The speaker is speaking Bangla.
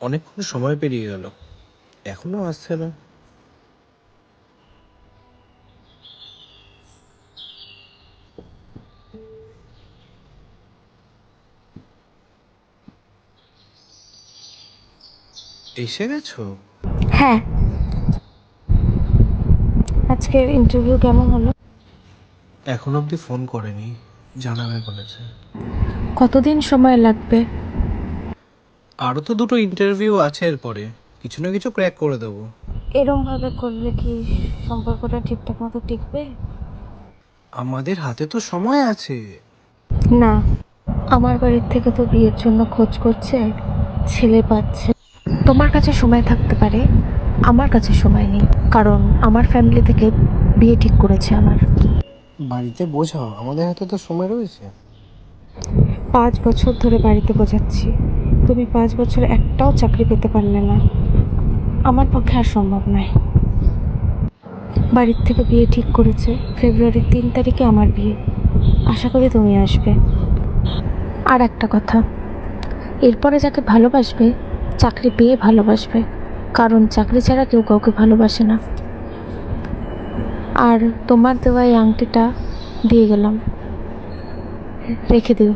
অনেকক্ষণ সময় পেরিয়ে গেল, এখনো আসছে না। এসে গেছো? হ্যাঁ, আজকের ইন্টারভিউ কেমন হলো? এখন অবধি ফোন করেনি, জানাবে বলেছে। কতদিন সময় লাগবে? আরও তো দুটো ইন্টারভিউ আছে, এরপরে কিছু না কিছু ক্র্যাক করে দেবো। এরমভাবে করলে কি সম্পর্কটা ঠিকঠাক মতো টিকবে? আমাদের হাতে তো সময় আছে। না, আমার বাড়ির থেকে তো বিয়ের জন্য খোঁজ করছে, ছেলে পাচ্ছে। তোমার কাছে সময় থাকতে পারে, আমার কাছে সময় নেই, কারণ আমার ফ্যামিলি থেকে বিয়ে ঠিক করেছে আমার। বাড়িতে বোঝাও, আমাদের হাতে তো সময় রয়েছে। 5 বছর ধরে বাড়িতে বোঝাচ্ছি, তুমি 5 বছর একটাও চাকরি পেতে পারলে না। আমার পক্ষে আর সম্ভব নয়। বাড়ির থেকে বিয়ে ঠিক করেছে, ফেব্রুয়ারির 3 তারিখে আমার বিয়ে। আশা করি তুমি আসবে। আর একটা কথা, এরপরে যাকে ভালোবাসবে চাকরি পেয়ে ভালোবাসবে, কারণ চাকরি ছাড়া কেউ কাউকে ভালোবাসে না। আর তোমার দেওয়া এই আংটিটা দিয়ে গেলাম, রেখে দিও।